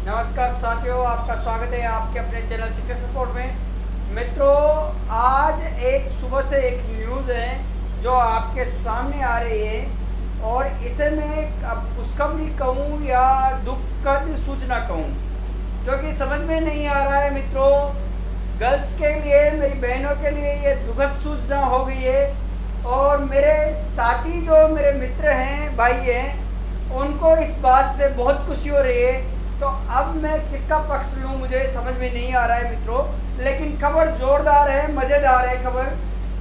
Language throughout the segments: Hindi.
नमस्कार साथियों, आपका स्वागत है आपके अपने चैनल शिक्षक सपोर्ट में। मित्रों, आज एक सुबह से एक न्यूज़ है जो आपके सामने आ रही है और इसे मैं अब खुशखबरी कहूँ या दुखद सूचना कहूँ, क्योंकि समझ में नहीं आ रहा है। मित्रों, गर्ल्स के लिए, मेरी बहनों के लिए ये दुखद सूचना हो गई है और मेरे साथी जो मेरे मित्र हैं, भाई हैं, उनको इस बात से बहुत खुशी हो रही है। तो अब मैं किसका पक्ष लूँ मुझे समझ में नहीं आ रहा है मित्रों, लेकिन खबर जोरदार है, मज़ेदार है खबर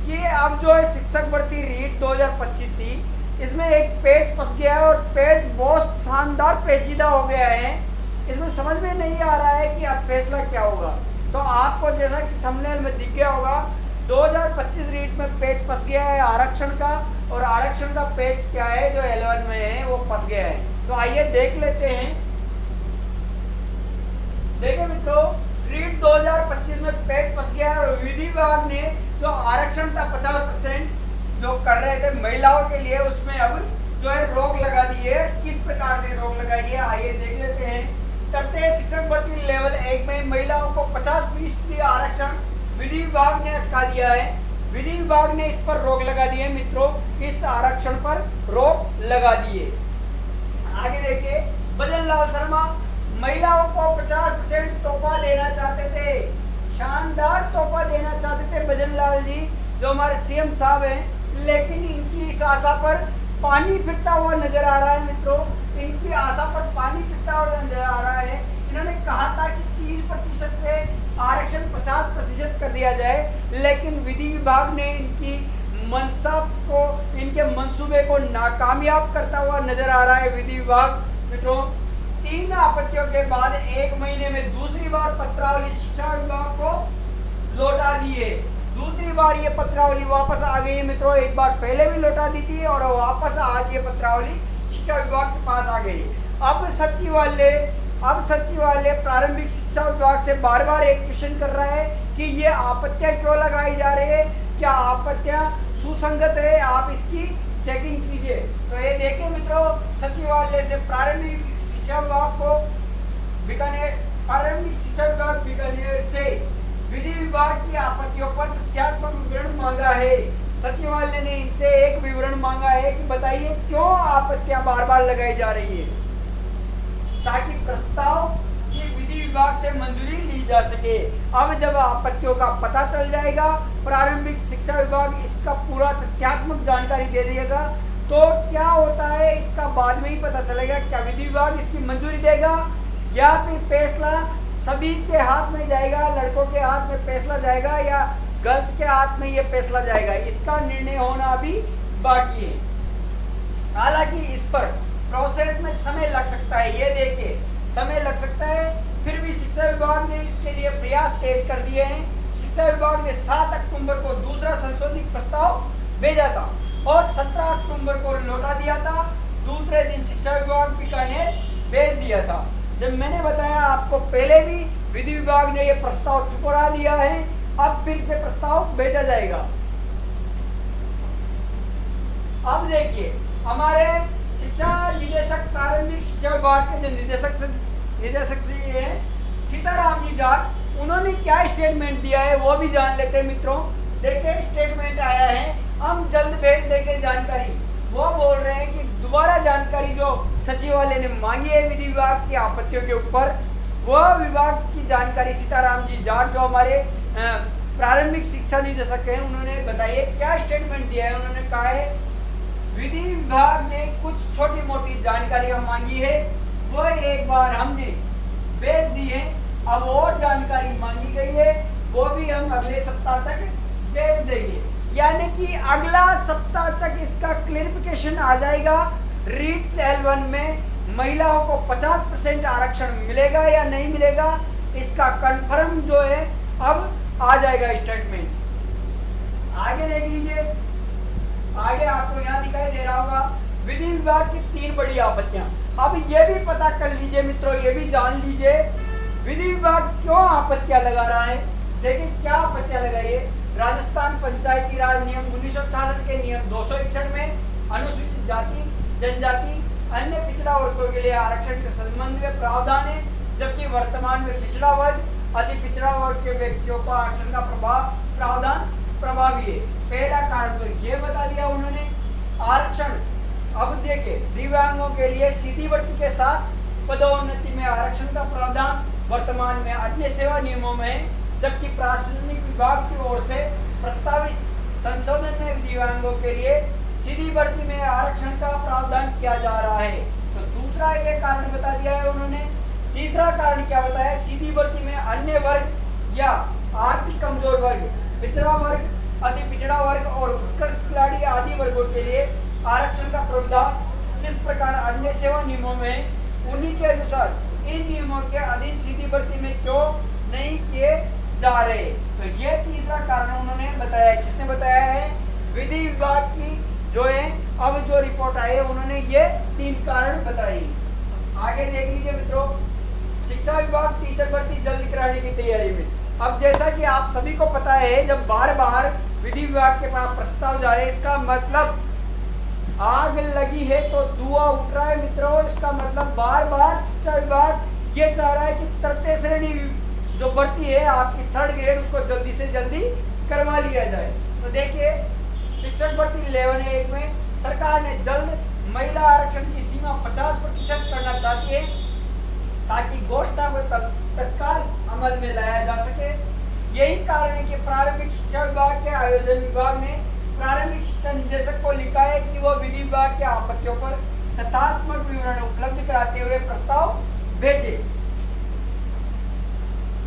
कि अब जो है शिक्षक भर्ती रीट 2025 थी, इसमें एक पेज फंस गया है और पेज बहुत शानदार पेचीदा हो गया है। इसमें समझ में नहीं आ रहा है कि अब फैसला क्या होगा। तो आपको जैसा कि थंबनेल में दिख गया होगा, 2025 रीट में पेज फंस गया है आरक्षण का, और आरक्षण का पेज क्या है जो L1 में है वो फंस गया है। तो आइए देख लेते हैं। देखिए मित्रों, रीट 2025 में पेज फंस गया है और विधि विभाग ने जो आरक्षण था 50% जो कर रहे थे महिलाओं के लिए, उसमें अब जो है रोक लगा दी है। किस प्रकार से रोक लगाई है आइए देख लेते हैं। तृतीय शिक्षक भर्ती लेवल 1 में महिलाओं को 50% आरक्षण विधि विभाग ने अटका दिया है। विधि विभाग ने इस पर रोक लगा दी है मित्रों, इस आरक्षण पर रोक लगा दी है। आगे देखिए, भजन लाल शर्मा महिलाओं को 50% तोहफा देना चाहते थे, शानदार तोहफा देना चाहते थे भजन लाल जी जो हमारे सीएम साहब हैं, लेकिन इनकी इस आशा पर पानी फिरता हुआ नजर आ रहा है मित्रों। इनकी आशा पर पानी फिरता हुआ नजर आ रहा है। इन्होंने कहा था कि 30% से आरक्षण 50% कर दिया जाए, लेकिन विधि विभाग ने इनकी मंशा को, इनके मंसूबे को नाकामयाब करता हुआ नजर आ रहा है विधि विभाग। मित्रों, 3 आपत्तियों के बाद 1 महीने में दूसरी बार पत्रावली शिक्षा विभाग को लौटा दी है। दूसरी बार ये पत्रावली वापस आ गई है मित्रों। एक बार पहले भी लौटा दी थी और वापस आज ये पत्रावली शिक्षा विभाग के पास आ गई है। अब सचिवालय प्रारंभिक शिक्षा विभाग से बार बार एक क्वेश्चन कर रहा है कि ये आपत्तियां क्यों लगाई जा रही है, क्या आपत्तियां सुसंगत है, आप इसकी चेकिंग कीजिए। तो ये देखिए मित्रों, सचिवालय से प्रारंभिक शिक्षा विभाग को प्रारंभिक शिक्षा विभाग बीकानेर से विधि विभाग की आपत्तियों पर तथ्यात्मक विवरण मांगा है। सचिवालय ने इनसे एक विवरण मांगा है कि बताइए क्यों आपत्तियां बार बार लगाई जा रही है, ताकि प्रस्ताव की विधि विभाग से मंजूरी ली जा सके। अब जब आपत्तियों का पता चल जाएगा, प्रारंभिक शिक्षा विभाग इसका पूरा तथ्यात्मक जानकारी दे देगा, तो क्या होता है इसका बाद में ही पता चलेगा। क्या विधि विभाग इसकी मंजूरी देगा या फिर फैसला सभी के हाथ में जाएगा, लड़कों के हाथ में फैसला जाएगा या गर्ल्स के हाथ में ये फैसला जाएगा, इसका निर्णय होना अभी बाकी है। हालांकि इस पर प्रोसेस में समय लग सकता है, ये देखिए समय लग सकता है। फिर भी शिक्षा विभाग ने इसके लिए प्रयास तेज कर दिए हैं। शिक्षा विभाग ने 7 अक्टूबर को दूसरा संशोधित प्रस्ताव भेजा था और 17 अक्टूबर को लौटा दिया था। दूसरे दिन शिक्षा विभाग बीकानेर भेज दिया था। जब मैंने बताया आपको पहले भी, विधि विभाग ने यह प्रस्ताव ठुकरा दिया है, अब फिर से प्रस्ताव भेजा जाएगा। अब देखिए, हमारे शिक्षा निदेशक, प्रारंभिक शिक्षा विभाग के जो निदेशक जी हैं सीताराम जी जाट, उन्होंने क्या स्टेटमेंट दिया है वो भी जान लेते हैं मित्रों। देखिए, स्टेटमेंट आया है, हम जल्द भेज देंगे जानकारी। वो बोल रहे हैं कि दोबारा जानकारी जो सचिवालय ने मांगी है विधि विभाग की आपत्तियों के ऊपर, वह विभाग की जानकारी सीताराम जी जाट जो हमारे प्रारंभिक शिक्षा निदेशक हैं, उन्होंने बताइए क्या स्टेटमेंट दिया है। उन्होंने कहा है विधि विभाग ने कुछ छोटी मोटी जानकारियां मांगी है, वो एक बार हमने भेज दी है। अब और जानकारी मांगी गई है, वो भी हम अगले सप्ताह तक भेज देंगे। यानी कि अगला सप्ताह तक इसका क्लैरिफिकेशन आ जाएगा। रीट L1 में महिलाओं को 50% आरक्षण मिलेगा या नहीं मिलेगा, इसका कंफर्म जो है अब आ जाएगा स्टेटमेंट। आगे देख लीजिए, आगे आपको यहाँ दिखाई दे रहा होगा विधि विभाग की 3 बड़ी आपत्तियां। अब ये भी पता कर लीजिए मित्रों, ये भी जान लीजिए विधि विभाग क्यों आपत्तियां लगा रहा है। देखिए क्या आपत्तियां लगाई है। राजस्थान पंचायती राज नियम 1966 के नियम 261 में अनुसूचित जाति, जनजाति, अन्य पिछड़ा वर्गों के लिए आरक्षण के संबंध में प्रावधान है। जबकि वर्तमान में पिछड़ा वर्ग अति पिछड़ा वर्ग के व्यक्तियों को आरक्षण का प्रावधान प्रभावी है। पहला कारण तो ये बता दिया उन्होंने। आरक्षण अब देखिए, दिव्यांगों के लिए सीधी भर्ती के साथ पदोन्नति में आरक्षण का प्रावधान वर्तमान में अन्य सेवा नियमों में है, जबकि प्रशासनिक विभाग की ओर से प्रस्तावित संशोधन में दिव्यांगों के लिए सीधी भर्ती में आरक्षण का प्रावधान किया जा रहा है। तो दूसरा ये कारण बता दिया है उन्होंने। तीसरा कारण क्या बताया, सीधी भर्ती में अन्य वर्ग या आर्थिक कमजोर वर्ग, पिछड़ा वर्ग, अति पिछड़ा वर्ग और उत्कृष्ट खिलाड़ी आदि वर्गों के लिए आरक्षण का प्रावधान जिस प्रकार अन्य सेवा नियमों में, उन्हीं के अनुसार इन नियमों के अधीन सीधी भर्ती में क्यों नहीं किए जा रहे। तो ये तीसरा कारण उन्होंने बताया। किसने बताया है? विधि विभाग की जो है अब जो रिपोर्ट आई है उन्होंने ये 3 कारण बताए। आगे देख लीजिए मित्रों, शिक्षा विभाग टीचर भर्ती जल्द कराने की तैयारी में। अब जैसा कि आप सभी को पता है, जब बार बार विधि विभाग के पास प्रस्ताव जा रहे हैं, इसका मतलब आग लगी है तो धुआं उठ रहा है मित्रों। इसका मतलब बार बार शिक्षा विभाग ये चाह रहा है कि तृतीय श्रेणी जो भर्ती है आपकी 3rd ग्रेड, उसको जल्दी से जल्दी करवा लिया जाए। तो देखिए, शिक्षक भर्ती लेवल 1 में सरकार ने जल्द महिला आरक्षण की सीमा 50% करना चाहती है, ताकि घोषणा को तत्काल अमल में लाया जा सके। यही कारण है कि प्रारंभिक शिक्षा विभाग के आयोजन विभाग ने प्रारंभिक शिक्षा निदेशक को लिखा है कि वह विधि विभाग के आपत्तियों पर तथ्यात्मक विवरण उपलब्ध कराते हुए प्रस्ताव भेजे।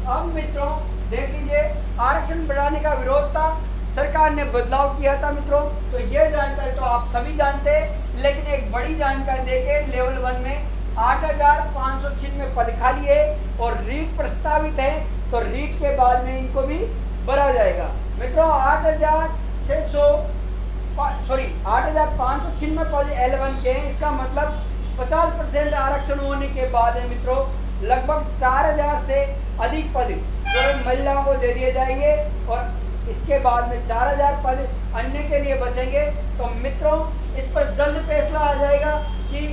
अब मित्रों देख लीजिए, आरक्षण बढ़ाने का विरोध था, सरकार ने बदलाव किया था मित्रों। तो ये जानकारी तो आप सभी जानते हैं, लेकिन एक बड़ी जानकारी देके लेवल 1 में 8,596 पद खाली है और रीट प्रस्तावित है। तो रीट के बाद में इनको भी भरा जाएगा मित्रों। 8,596 पद L1 के हैं। इसका मतलब 50% आरक्षण होने के बाद है मित्रों, लगभग 4,000 से अधिक पद जो महिलाओं को दे दिए जाएंगे और इसके बाद में 4,000 पद अन्य के लिए बचेंगे। तो मित्रों, इस पर जल्द फैसला आ जाएगा कि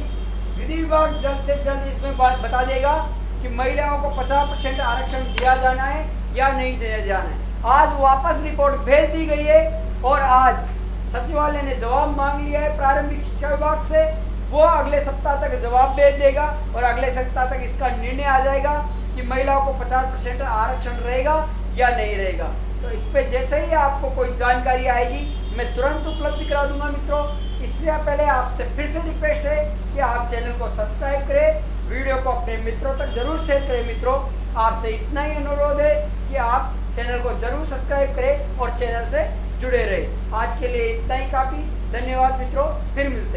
विधि विभाग जल्द से जल्द इसमें बता देगा कि महिलाओं को 50% आरक्षण दिया जाना है या नहीं दिया जाना है। आज वापस रिपोर्ट भेज दी गई है और आज सचिवालय ने जवाब मांग लिया है प्रारंभिक शिक्षा विभाग से। वो अगले सप्ताह तक जवाब भेज देगा और अगले सप्ताह तक इसका निर्णय आ जाएगा कि महिलाओं को 50% आरक्षण रहेगा या नहीं रहेगा। तो इस पे जैसे ही आपको कोई जानकारी आएगी मैं तुरंत उपलब्ध करा दूंगा मित्रों। इससे पहले आपसे फिर से रिक्वेस्ट है कि आप चैनल को सब्सक्राइब करें, वीडियो को अपने मित्रों तक जरूर शेयर करें मित्रों। आपसे इतना ही अनुरोध है कि आप चैनल को जरूर सब्सक्राइब करें और चैनल से जुड़े रहे। आज के लिए इतना ही काफ़ी। धन्यवाद मित्रों, फिर मिलते हैं।